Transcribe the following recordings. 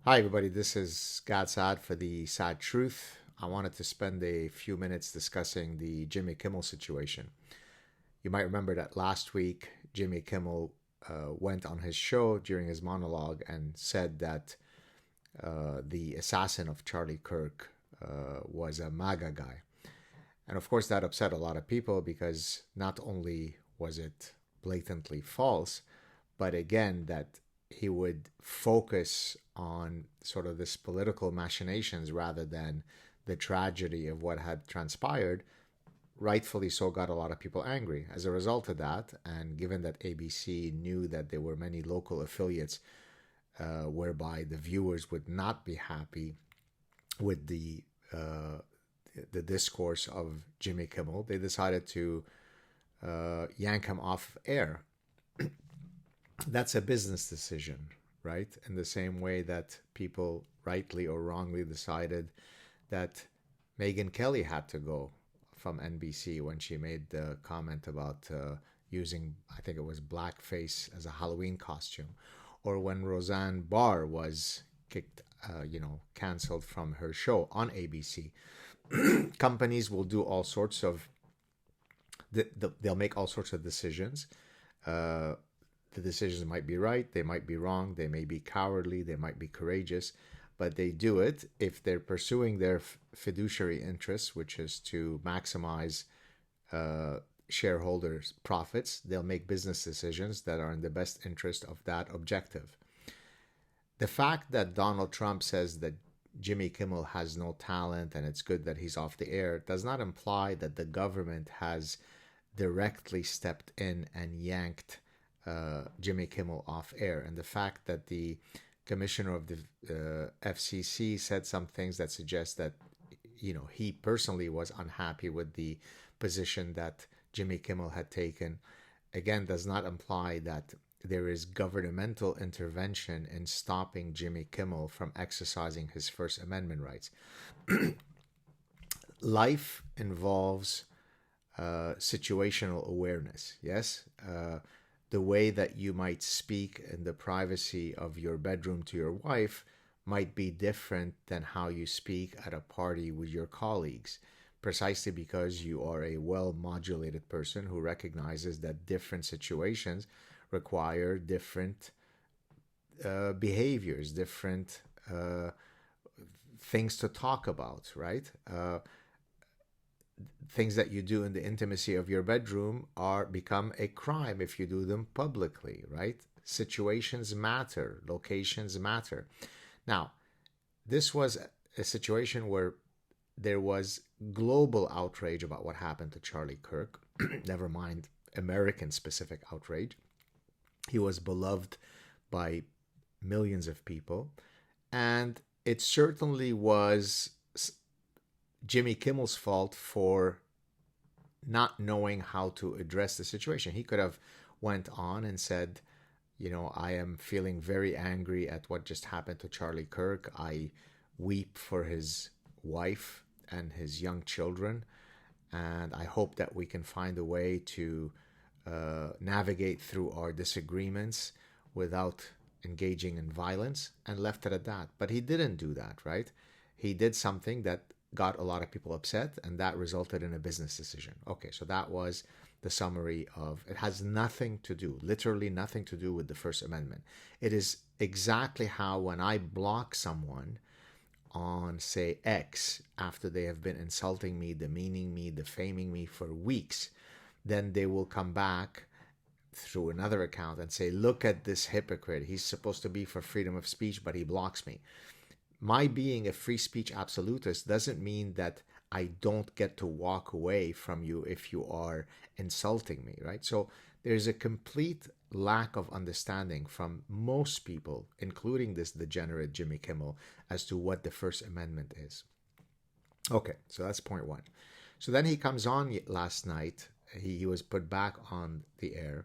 Hi, everybody. This is Saad for the Sad Truth. I wanted to spend a few minutes discussing the Jimmy Kimmel situation. You might remember that last week, Jimmy Kimmel went on his show during his monologue and said that the assassin of Charlie Kirk was a MAGA guy. And of course, that upset a lot of people because not only was it blatantly false, but again, that he would focus on sort of this political machinations rather than the tragedy of what had transpired, rightfully so got a lot of people angry. As a result of that, and given that ABC knew that there were many local affiliates whereby the viewers would not be happy with the discourse of Jimmy Kimmel, they decided to yank him off air. That's a business decision, right? In the same way that people rightly or wrongly decided that Megyn Kelly had to go from NBC when she made the comment about using, I think it was blackface as a Halloween costume, or when Roseanne Barr was kicked, canceled from her show on ABC. Companies will do all sorts of, they'll make all sorts of decisions. Uh, the decisions might be right, they might be wrong, they may be cowardly, they might be courageous, but they do it if they're pursuing their fiduciary interests, which is to maximize shareholders' profits. They'll make business decisions that are in the best interest of that objective. The fact that Donald Trump says that Jimmy Kimmel has no talent and it's good that he's off the air does not imply that the government has directly stepped in and yanked Jimmy Kimmel off air. And the fact that the commissioner of the FCC said some things that suggest that he personally was unhappy with the position that Jimmy Kimmel had taken, again, does not imply that there is governmental intervention in stopping Jimmy Kimmel from exercising his First Amendment rights. Life involves situational awareness, yes? The way that you might speak in the privacy of your bedroom to your wife might be different than how you speak at a party with your colleagues, precisely because you are a well modulated person who recognizes that different situations require different behaviors, different things to talk about, right? Things that you do in the intimacy of your bedroom are become a crime if you do them publicly, right? Situations matter, locations matter. Now, this was a situation where there was global outrage about what happened to Charlie Kirk, never mind American specific outrage. He was beloved by millions of people, and it certainly was Jimmy Kimmel's fault for not knowing how to address the situation. He could have went on and said, I am feeling very angry at what just happened to Charlie Kirk. I weep for his wife and his young children, and I hope that we can find a way to navigate through our disagreements without engaging in violence, and left it at that. But he didn't do that, right? He did something that got a lot of people upset, and that resulted in a business decision. Okay, so that was the summary of it. Has nothing to do, literally nothing to do with the First Amendment. It is exactly how when I block someone on, say, X, after they have been insulting me, demeaning me, defaming me for weeks, then they will come back through another account and say, look at this hypocrite. He's supposed to be for freedom of speech, but he blocks me. My being a free speech absolutist doesn't mean that I don't get to walk away from you if you are insulting me, right? So there's a complete lack of understanding from most people, including this degenerate Jimmy Kimmel, as to what the First Amendment is. Okay, so that's point one. So then he comes on last night. He was put back on the air,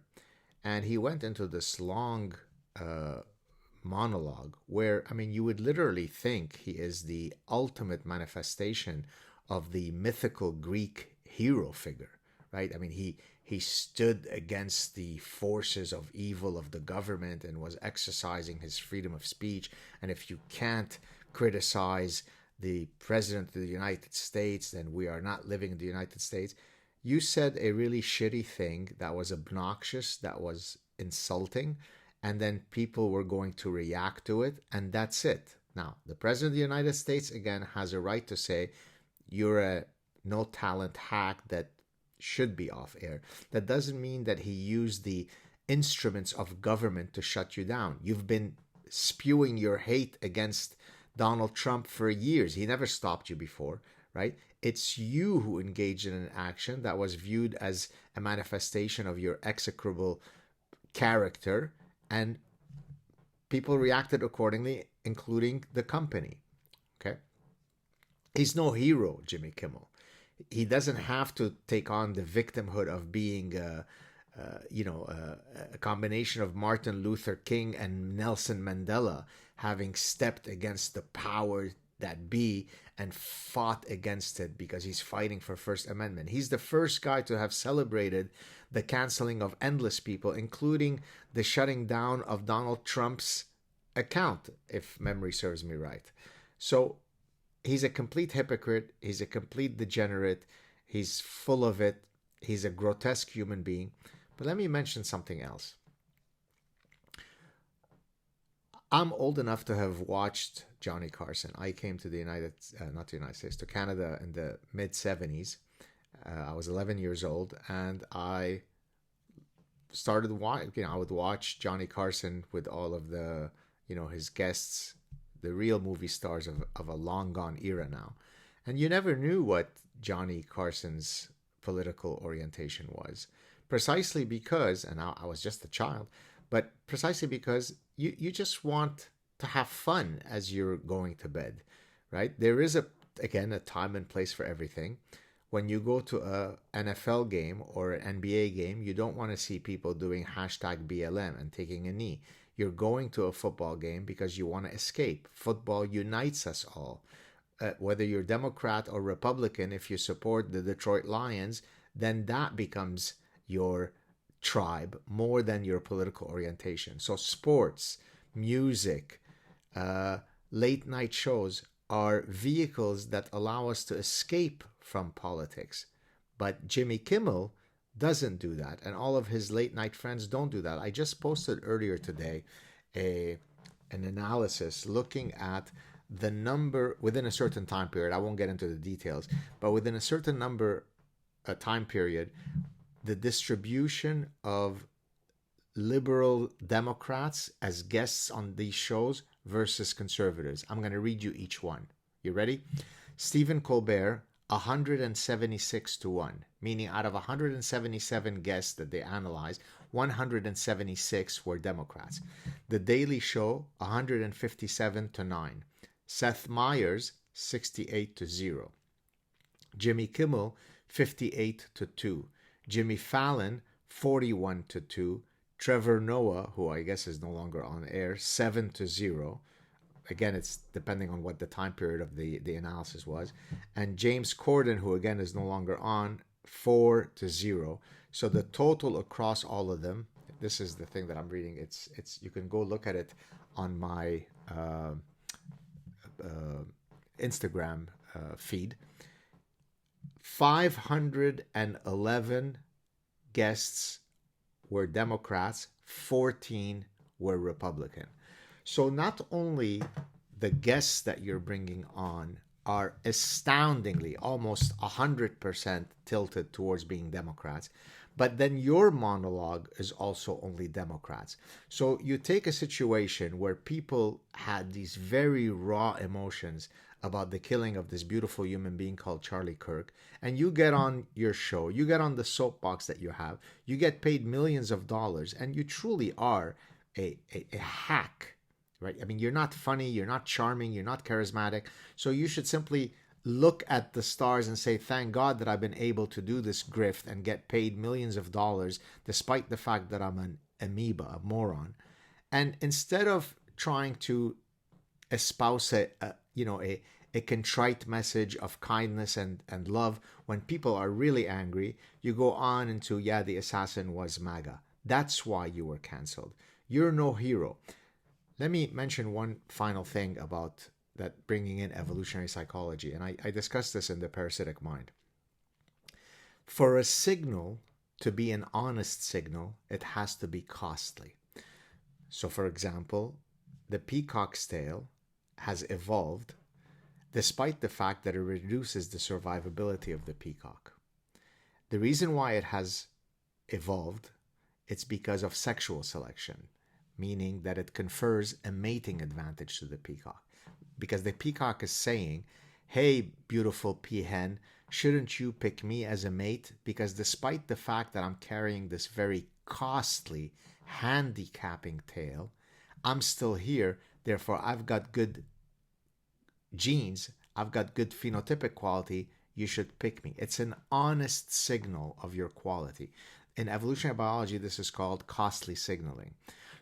and he went into this long monologue where, I mean, you would literally think he is the ultimate manifestation of the mythical Greek hero figure, right? I mean, he stood against the forces of evil of the government and was exercising his freedom of speech. And if you can't criticize the president of the United States, then we are not living in the United States. You said a really shitty thing that was obnoxious, that was insulting, and then people were going to react to it, and that's it. Now, the president of the United States, again, has a right to say, you're a no talent hack that should be off air. That doesn't mean that he used the instruments of government to shut you down. You've been spewing your hate against Donald Trump for years. He never stopped you before, right? It's you who engaged in an action that was viewed as a manifestation of your execrable character, and people reacted accordingly, including the company. Okay? He's no hero, Jimmy Kimmel. He doesn't have to take on the victimhood of being, a combination of Martin Luther King and Nelson Mandela, having stepped against the power that be and fought against it because he's fighting for First Amendment. He's the first guy to have celebrated the canceling of endless people, including the shutting down of Donald Trump's account, if memory serves me right. So he's a complete hypocrite. He's a complete degenerate. He's full of it. He's a grotesque human being. But let me mention something else. I'm old enough to have watched Johnny Carson. I came to to Canada in the mid-70s. I was 11 years old, and I started watching, I would watch Johnny Carson with all of the, his guests, the real movie stars of a long gone era now. And you never knew what Johnny Carson's political orientation was. Precisely because, and I was just a child, but precisely because you just want to have fun as you're going to bed, right? There is, again, a time and place for everything. When you go to a NFL game or an NBA game, you don't want to see people doing hashtag BLM and taking a knee. You're going to a football game because you want to escape. Football unites us all. Whether you're Democrat or Republican, if you support the Detroit Lions, then that becomes your tribe more than your political orientation. So sports, music, late night shows are vehicles that allow us to escape from politics. But Jimmy Kimmel doesn't do that, and all of his late night friends don't do that. I just posted earlier today an analysis looking at the number within a certain time period. I won't get into the details, but within a certain time period, the distribution of liberal Democrats as guests on these shows versus conservatives. I'm going to read you each one. You ready? Stephen Colbert, 176 to 1, meaning out of 177 guests that they analyzed, 176 were Democrats. The Daily Show, 157 to 9. Seth Meyers, 68 to 0. Jimmy Kimmel, 58 to 2. Jimmy Fallon, 41 to 2. Trevor Noah, who I guess is no longer on air, 7 to 0. Again, it's depending on what the time period of the analysis was. And James Corden, who again is no longer on, 4 to 0. So the total across all of them, this is the thing that I'm reading. It's you can go look at it on my Instagram feed. 511 guests were Democrats, 14 were Republican. So not only the guests that you're bringing on are astoundingly, almost 100% tilted towards being Democrats, but then your monologue is also only Democrats. So you take a situation where people had these very raw emotions about the killing of this beautiful human being called Charlie Kirk, and you get on your show, you get on the soapbox that you have, you get paid millions of dollars, and you truly are a hack, right? I mean, you're not funny, you're not charming, you're not charismatic, so you should simply look at the stars and say, thank God that I've been able to do this grift and get paid millions of dollars despite the fact that I'm an amoeba, a moron. And instead of trying to espouse a a contrite message of kindness and love. When people are really angry, you go on into, yeah, the assassin was MAGA. That's why you were canceled. You're no hero. Let me mention one final thing about that, bringing in evolutionary psychology. And I discussed this in the parasitic mind. For a signal to be an honest signal, it has to be costly. So, for example, the peacock's tail has evolved despite the fact that it reduces the survivability of the peacock. The reason why it has evolved, it's because of sexual selection, meaning that it confers a mating advantage to the peacock. Because the peacock is saying, hey, beautiful peahen, shouldn't you pick me as a mate? Because despite the fact that I'm carrying this very costly, handicapping tail, I'm still here. Therefore, I've got good genes. I've got good phenotypic quality. You should pick me. It's an honest signal of your quality. In evolutionary biology, this is called costly signaling.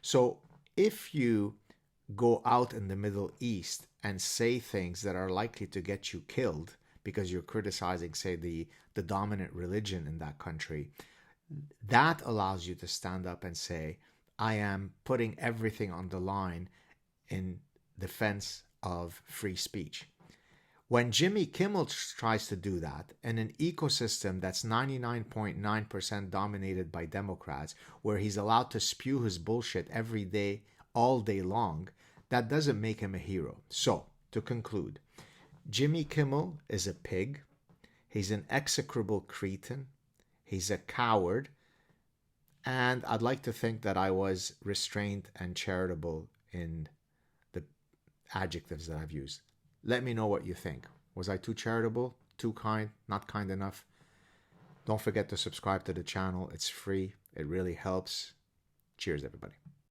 So if you go out in the Middle East and say things that are likely to get you killed because you're criticizing, say, the dominant religion in that country, that allows you to stand up and say, I am putting everything on the line in defense of free speech. When Jimmy Kimmel tries to do that in an ecosystem that's 99.9% dominated by Democrats, where he's allowed to spew his bullshit every day, all day long, that doesn't make him a hero. So, to conclude, Jimmy Kimmel is a pig. He's an execrable cretin. He's a coward. And I'd like to think that I was restrained and charitable in the adjectives that I've used. Let me know what you think. Was I too charitable? Too kind? Not kind enough? Don't forget to subscribe to the channel. It's free. It really helps. Cheers, everybody.